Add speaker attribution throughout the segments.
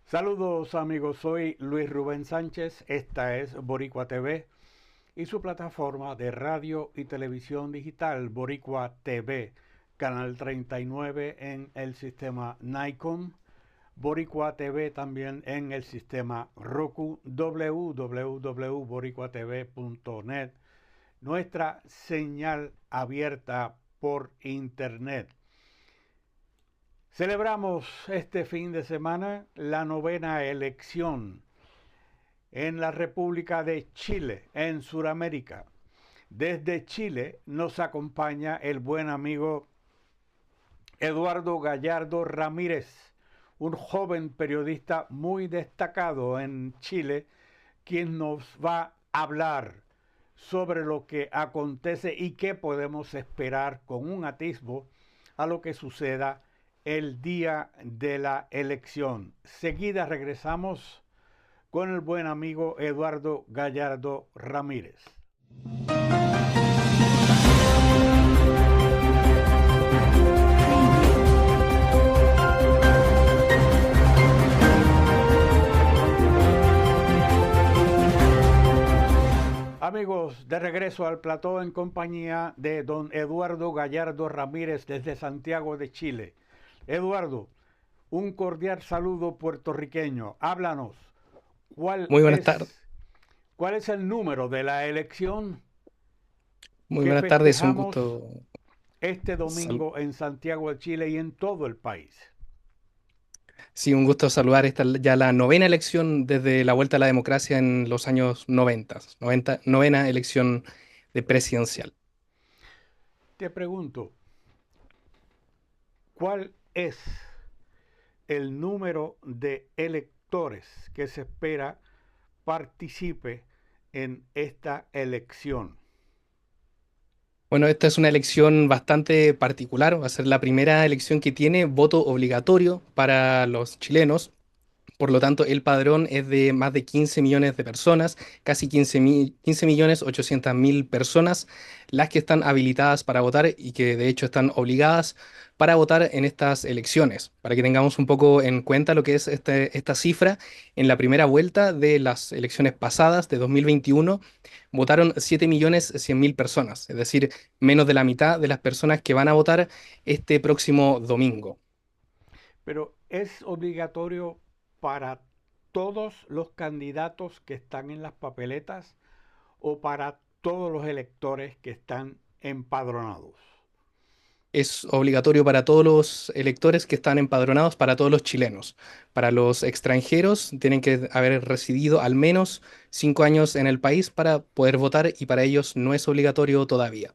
Speaker 1: Saludos amigos, soy Luis Rubén Sánchez, esta es Boricua TV y su plataforma de radio y televisión digital Boricua TV, canal 39 en el sistema Nikon, Boricua TV también en el sistema Roku, www.boricuatv.net, nuestra señal abierta por internet. Celebramos este fin de semana la novena elección en la República de Chile, en Sudamérica. Desde Chile nos acompaña el buen amigo Eduardo Gallardo Ramírez, un joven periodista muy destacado en Chile, quien nos va a hablar sobre lo que acontece y qué podemos esperar con un atisbo a lo que suceda el día de la elección. Seguida regresamos con el buen amigo Eduardo Gallardo Ramírez. Amigos, de regreso al plató en compañía de don Eduardo Gallardo Ramírez desde Santiago de Chile. Eduardo, un cordial saludo puertorriqueño. Háblanos, ¿cuál
Speaker 2: Muy buenas tardes.
Speaker 1: es, cuál es el número de la elección
Speaker 2: Muy
Speaker 1: que
Speaker 2: buenas tardes, un
Speaker 1: festejamos
Speaker 2: gusto.
Speaker 1: este
Speaker 2: sal-
Speaker 1: domingo en Santiago de Chile y en todo el país?
Speaker 2: sí, un gusto saludar esta ya la novena elección desde la vuelta a la democracia en los años 90, novena elección de presidencial.
Speaker 1: Te pregunto, ¿cuál es el número de electores que se espera participe en esta elección?
Speaker 2: Bueno, esta es una elección bastante particular, va a ser la primera elección que tiene voto obligatorio para los chilenos. Por lo tanto, el padrón es de más de 15 millones de personas, casi 15 millones 800 mil personas, las que están habilitadas para votar y que de hecho están obligadas para votar en estas elecciones. Para que tengamos un poco en cuenta lo que es esta cifra, en la primera vuelta de las elecciones pasadas de 2021, votaron 7 millones 100 mil personas, es decir, menos de la mitad de las personas que van a votar este próximo domingo.
Speaker 1: Pero es obligatorio para todos los candidatos que están en las papeletas o para todos los electores que están empadronados.
Speaker 2: Es obligatorio para todos los electores que están empadronados, para todos los chilenos. Para los extranjeros tienen que haber residido al menos 5 años en el país para poder votar y para ellos no es obligatorio todavía.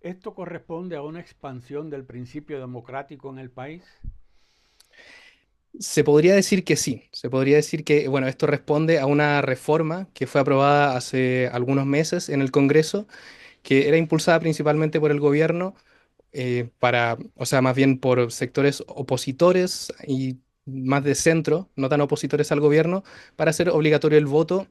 Speaker 1: ¿Esto corresponde a una expansión del principio democrático en el país?
Speaker 2: Se podría decir que sí, se podría decir que, bueno, esto responde a una reforma que fue aprobada hace algunos meses en el Congreso, que era impulsada principalmente por el gobierno o sea, más bien por sectores opositores y más de centro, no tan opositores al gobierno, para hacer obligatorio el voto,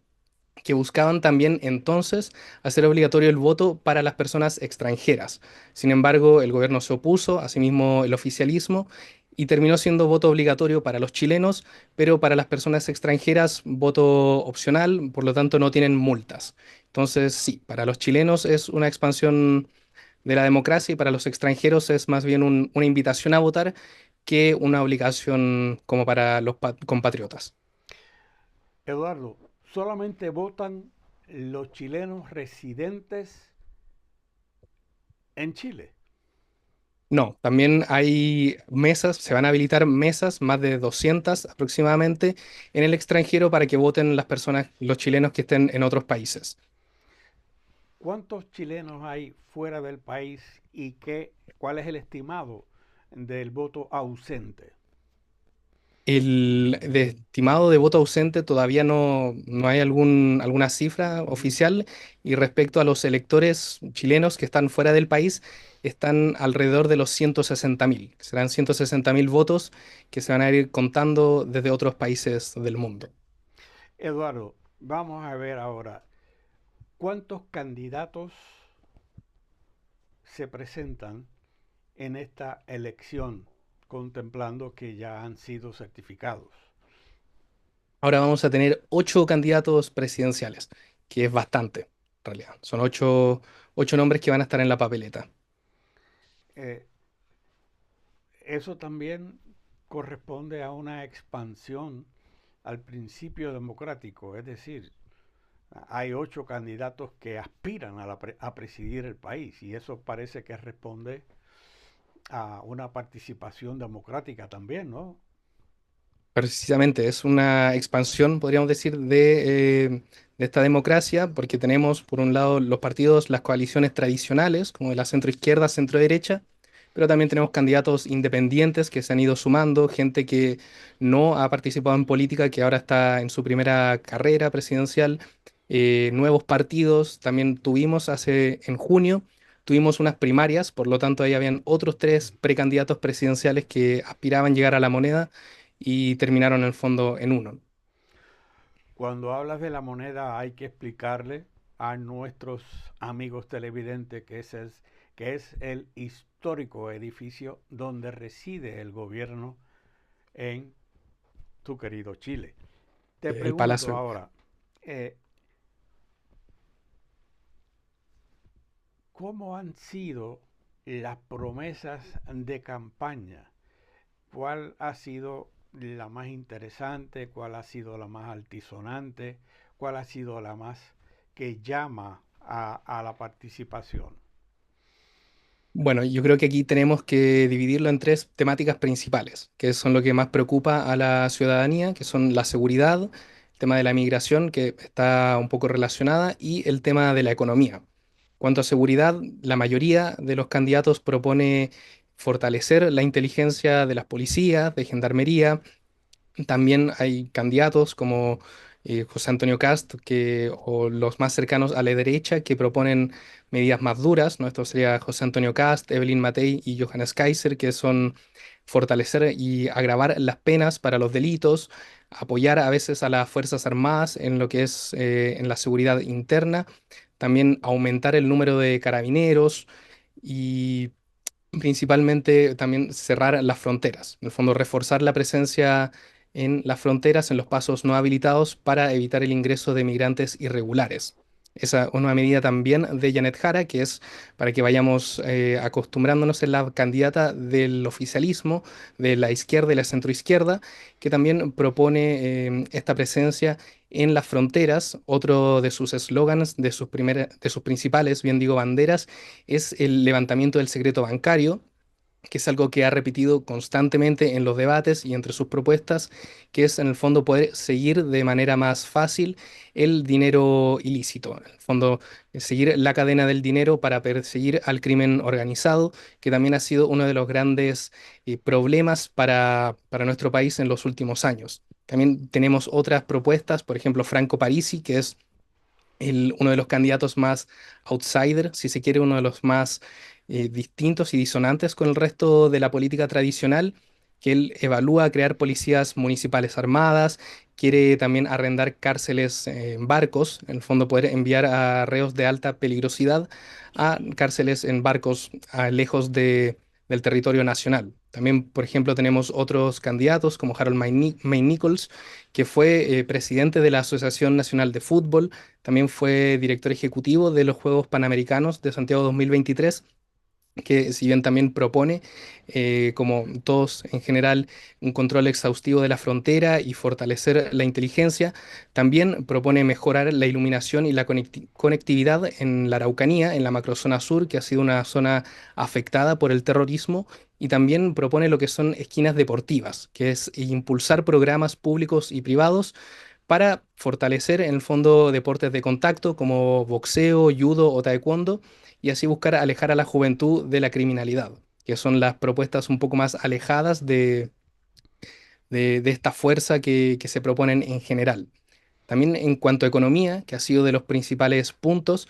Speaker 2: que buscaban también entonces hacer obligatorio el voto para las personas extranjeras. Sin embargo, el gobierno se opuso, asimismo el oficialismo, y terminó siendo voto obligatorio para los chilenos, pero para las personas extranjeras voto opcional, por lo tanto no tienen multas. Entonces, sí, para los chilenos es una expansión de la democracia y para los extranjeros es más bien una invitación a votar que una obligación como para los compatriotas.
Speaker 1: Eduardo, solamente votan los chilenos residentes en Chile.
Speaker 2: No, también hay mesas, se van a habilitar mesas, más de 200 aproximadamente, en el extranjero para que voten las personas, los chilenos que estén en otros países.
Speaker 1: ¿Cuántos chilenos hay fuera del país y cuál es el estimado del voto ausente?
Speaker 2: El estimado de voto ausente todavía no hay alguna cifra oficial y respecto a los electores chilenos que están fuera del país, están alrededor de los 160.000. Serán 160.000 votos que se van a ir contando desde otros países del mundo.
Speaker 1: Eduardo, vamos a ver ahora cuántos candidatos se presentan en esta elección, contemplando que ya han sido certificados.
Speaker 2: Ahora vamos a tener 8 candidatos presidenciales, que es bastante, en realidad. Son ocho nombres que van a estar en la papeleta.
Speaker 1: Eh, Eso también corresponde a una expansión al principio democrático, es decir, hay 8 candidatos que aspiran a presidir el país y eso parece que responde a una participación democrática también, ¿no?
Speaker 2: Precisamente, es una expansión, podríamos decir, de esta democracia, porque tenemos, por un lado, los partidos, las coaliciones tradicionales, como de la centroizquierda, centroderecha, pero también tenemos candidatos independientes que se han ido sumando, gente que no ha participado en política, que ahora está en su primera carrera presidencial, nuevos partidos, también tuvimos en junio, tuvimos unas primarias, por lo tanto ahí habían otros 3 precandidatos presidenciales que aspiraban a llegar a la moneda y terminaron en el fondo en uno.
Speaker 1: Cuando hablas de la moneda hay que explicarle a nuestros amigos televidentes que es el histórico edificio donde reside el gobierno en tu querido Chile. Te
Speaker 2: El
Speaker 1: pregunto
Speaker 2: Palacio.
Speaker 1: ahora, eh, ¿cómo han sido las promesas de campaña? ¿Cuál ha sido la más interesante? ¿Cuál ha sido la más altisonante? ¿Cuál ha sido la más que llama a la participación?
Speaker 2: Bueno, yo creo que aquí tenemos que dividirlo en 3 temáticas principales, que son lo que más preocupa a la ciudadanía, que son la seguridad, el tema de la migración, que está un poco relacionada, y el tema de la economía. Cuanto a seguridad, la mayoría de los candidatos propone fortalecer la inteligencia de las policías, de gendarmería. También hay candidatos como José Antonio Cast o los más cercanos a la derecha que proponen medidas más duras, ¿no? Esto sería José Antonio Cast, Evelyn Matei y Johannes Kaiser, que son fortalecer y agravar las penas para los delitos, apoyar a veces a las Fuerzas Armadas en lo que es en la seguridad interna, también aumentar el número de carabineros y principalmente también cerrar las fronteras, en el fondo reforzar la presencia en las fronteras, en los pasos no habilitados para evitar el ingreso de migrantes irregulares. Esa es una medida también de Janet Jara, que es para que vayamos acostumbrándonos en la candidata del oficialismo, de la izquierda y la centroizquierda, que también propone esta presencia en las fronteras. Otro de sus eslogans, de sus principales, bien digo, banderas, es el levantamiento del secreto bancario, que es algo que ha repetido constantemente en los debates y entre sus propuestas, que es en el fondo poder seguir de manera más fácil el dinero ilícito. En el fondo, seguir la cadena del dinero para perseguir al crimen organizado, que también ha sido uno de los grandes problemas para nuestro país en los últimos años. También tenemos otras propuestas, por ejemplo, Franco Parisi, que es uno de los candidatos más outsider, si se quiere, uno de los más distintos y disonantes con el resto de la política tradicional, que él evalúa crear policías municipales armadas, quiere también arrendar cárceles en barcos, en el fondo poder enviar a reos de alta peligrosidad a cárceles en barcos lejos del territorio nacional. También, por ejemplo, tenemos otros candidatos como Harold May Nichols, que fue presidente de la Asociación Nacional de Fútbol, también fue director ejecutivo de los Juegos Panamericanos de Santiago 2023, que si bien también propone, como todos en general, un control exhaustivo de la frontera y fortalecer la inteligencia, también propone mejorar la iluminación y la conectividad en la Araucanía, en la macrozona sur, que ha sido una zona afectada por el terrorismo. Y también propone lo que son esquinas deportivas, que es impulsar programas públicos y privados para fortalecer en el fondo deportes de contacto como boxeo, judo o taekwondo y así buscar alejar a la juventud de la criminalidad, que son las propuestas un poco más alejadas de esta fuerza que se proponen en general. También en cuanto a economía, que ha sido de los principales puntos,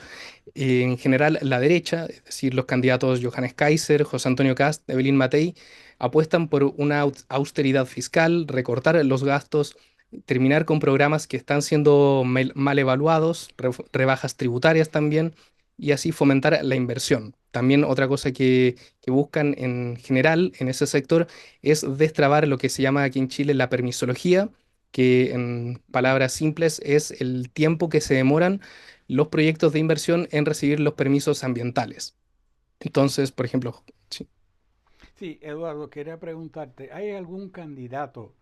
Speaker 2: en general la derecha, es decir, los candidatos Johannes Kaiser, José Antonio Cast, Evelyn Matei, apuestan por una austeridad fiscal, recortar los gastos, terminar con programas que están siendo mal evaluados, rebajas tributarias también, y así fomentar la inversión. También otra cosa que buscan en general en ese sector es destrabar lo que se llama aquí en Chile la permisología, que en palabras simples es el tiempo que se demoran los proyectos de inversión en recibir los permisos ambientales. Entonces, por ejemplo, sí,
Speaker 1: Sí, Eduardo, quería preguntarte, ¿hay algún candidato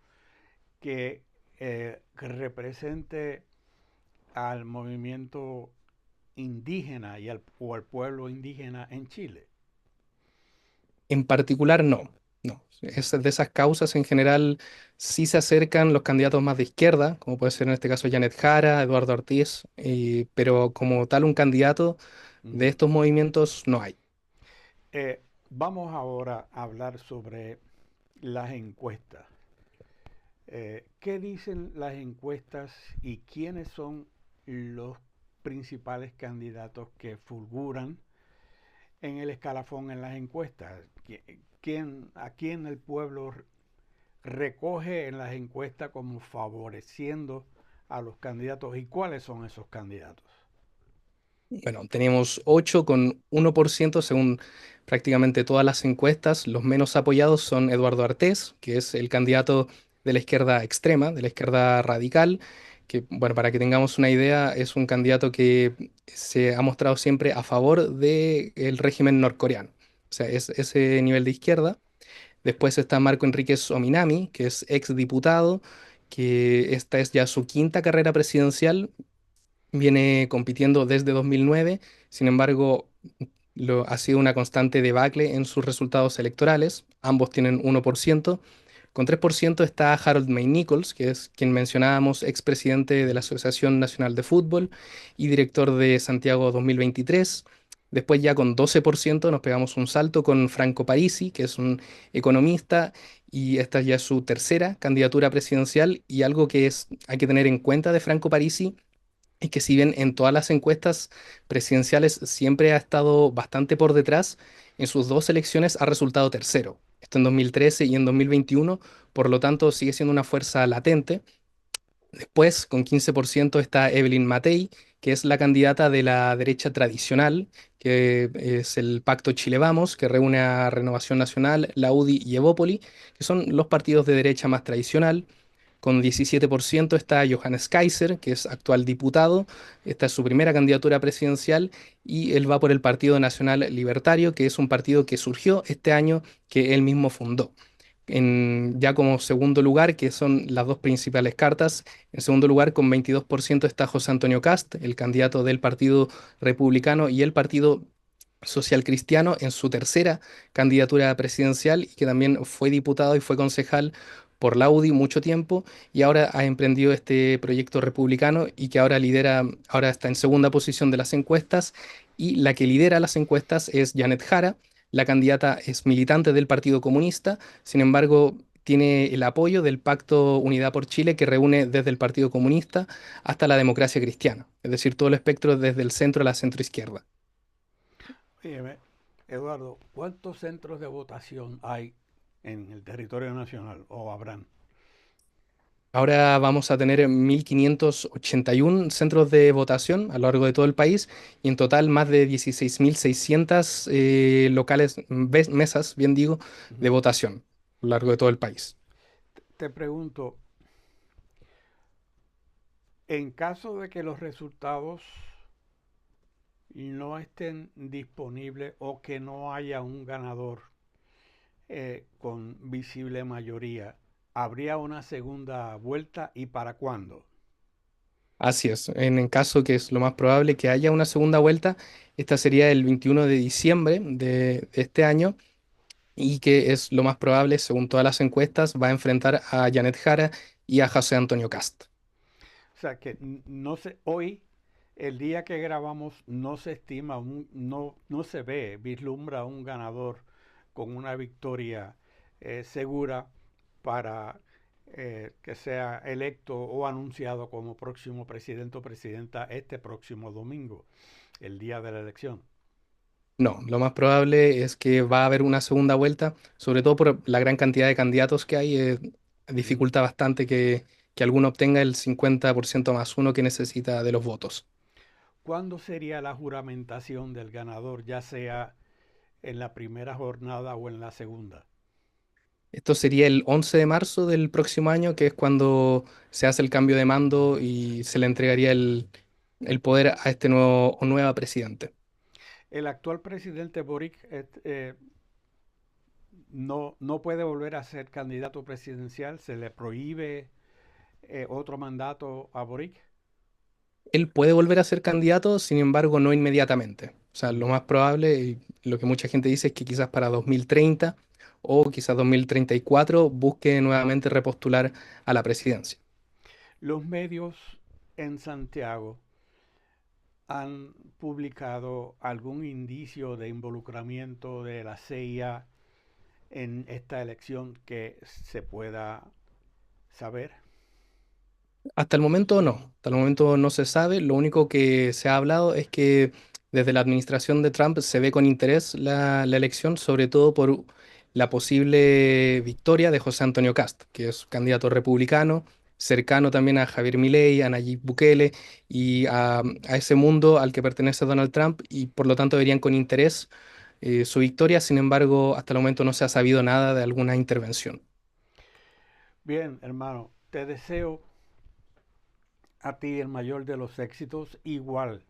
Speaker 1: que, que represente al movimiento indígena o al pueblo indígena en Chile?
Speaker 2: en particular no, no. De esas causas en general sí se acercan los candidatos más de izquierda, como puede ser en este caso Janet Jara, Eduardo Ortiz, pero como tal un candidato de
Speaker 1: Ujú.
Speaker 2: estos movimientos no hay.
Speaker 1: Vamos ahora a hablar sobre las encuestas. ¿Qué dicen las encuestas y quiénes son los principales candidatos que fulguran en el escalafón en las encuestas? ¿A quién el pueblo recoge en las encuestas como favoreciendo a los candidatos y cuáles son esos candidatos?
Speaker 2: Bueno, tenemos 8 con 1% según prácticamente todas las encuestas. Los menos apoyados son Eduardo Artés, que es el candidato de la izquierda extrema, de la izquierda radical, que, bueno, para que tengamos una idea, es un candidato que se ha mostrado siempre a favor del régimen norcoreano. O sea, es ese nivel de izquierda. Después está Marco Enríquez Ominami, que es exdiputado, que esta es ya su quinta carrera presidencial, viene compitiendo desde 2009. Sin embargo, ha sido una constante debacle en sus resultados electorales. Ambos tienen 1%. Con 3% está Harold May Nichols, que es quien mencionábamos, expresidente de la Asociación Nacional de Fútbol y director de Santiago 2023. Después ya con 12% nos pegamos un salto con Franco Parisi, que es un economista, y esta ya es su tercera candidatura presidencial. Y algo que hay que tener en cuenta de Franco Parisi y que si bien en todas las encuestas presidenciales siempre ha estado bastante por detrás, en sus dos elecciones ha resultado tercero. Esto en 2013 y en 2021, por lo tanto sigue siendo una fuerza latente. Después, con 15% está Evelyn Matei, que es la candidata de la derecha tradicional, que es el Pacto Chile Vamos, que reúne a Renovación Nacional, la UDI y Evópoli, que son los partidos de derecha más tradicional. Con 17% está Johannes Kaiser, que es actual diputado. Esta es su primera candidatura presidencial y él va por el Partido Nacional Libertario, que es un partido que surgió este año, que él mismo fundó. Ya como segundo lugar, que son las dos principales cartas, en segundo lugar con 22% está José Antonio Cast, el candidato del Partido Republicano y el Partido Social Cristiano en su tercera candidatura presidencial y que también fue diputado y fue concejal por la UDI mucho tiempo y ahora ha emprendido este proyecto republicano y que ahora lidera, ahora está en segunda posición de las encuestas y la que lidera las encuestas es Janet Jara. La candidata es militante del Partido Comunista, sin embargo tiene el apoyo del Pacto Unidad por Chile que reúne desde el Partido Comunista hasta la democracia cristiana, es decir, todo el espectro desde el centro a la centroizquierda.
Speaker 1: Óyeme, Eduardo, ¿cuántos centros de votación hay en el territorio nacional o habrán?
Speaker 2: Ahora vamos a tener 1.581 centros de votación a lo largo de todo el país y en total más de 16.600 locales, mesas, bien digo, de
Speaker 1: Ujú.
Speaker 2: votación a lo largo de todo el país.
Speaker 1: Te pregunto, en caso de que los resultados no estén disponibles o que no haya un ganador con visible mayoría, ¿habría una segunda vuelta y para cuándo?
Speaker 2: Así es, en el caso que es lo más probable que haya una segunda vuelta, esta sería el 21 de diciembre de este año y que es lo más probable, según todas las encuestas, va a enfrentar a Janet Jara y a José Antonio Cast.
Speaker 1: O sea que no se, hoy, el día que grabamos, no se estima, no se ve, vislumbra un ganador con una victoria segura para que sea electo o anunciado como próximo presidente o presidenta este próximo domingo, el día de la elección.
Speaker 2: No, lo más probable es que va a haber una segunda vuelta, sobre todo por la gran cantidad de candidatos que hay,
Speaker 1: Ujú.
Speaker 2: dificulta bastante que alguno obtenga el 50% más uno que necesita de los votos.
Speaker 1: ¿Cuándo sería la juramentación del ganador, ya sea en la primera jornada o en la segunda?
Speaker 2: Esto sería el 11 de marzo del próximo año, que es cuando se hace el cambio de mando y se le entregaría el poder a este nuevo o nueva presidente.
Speaker 1: El actual presidente Boric no puede volver a ser candidato presidencial, se le prohíbe otro mandato a Boric.
Speaker 2: Él puede volver a ser candidato, sin embargo, no inmediatamente. O sea, lo
Speaker 1: Ujú.
Speaker 2: más probable, y lo que mucha gente dice es que quizás para 2030 o quizás 2034 busque nuevamente repostular a la presidencia.
Speaker 1: Los medios en Santiago han publicado algún indicio de involucramiento de la CIA en esta elección que se pueda saber.
Speaker 2: Hasta el momento no se sabe. Lo único que se ha hablado es que desde la administración de Trump se ve con interés la elección, sobre todo por la posible victoria de José Antonio Cast, que es candidato republicano, cercano también a Javier Milei, a Nayib Bukele y a ese mundo al que pertenece Donald Trump, y por lo tanto verían con interés su victoria. Sin embargo, hasta el momento no se ha sabido nada de alguna intervención.
Speaker 1: Bien, hermano, te deseo a ti el mayor de los éxitos, igual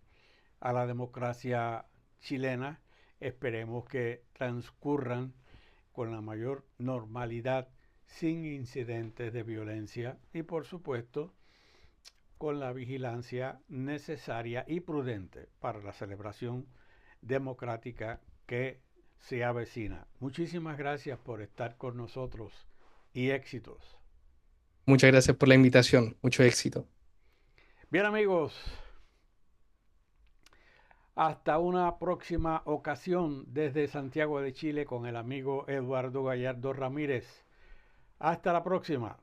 Speaker 1: a la democracia chilena. Esperemos que transcurran con la mayor normalidad, sin incidentes de violencia y, por supuesto, con la vigilancia necesaria y prudente para la celebración democrática que se avecina. Muchísimas gracias por estar con nosotros y éxitos.
Speaker 2: Muchas gracias por la invitación. Mucho éxito.
Speaker 1: Bien, amigos, hasta una próxima ocasión desde Santiago de Chile con el amigo Eduardo Gallardo Ramírez. Hasta la próxima.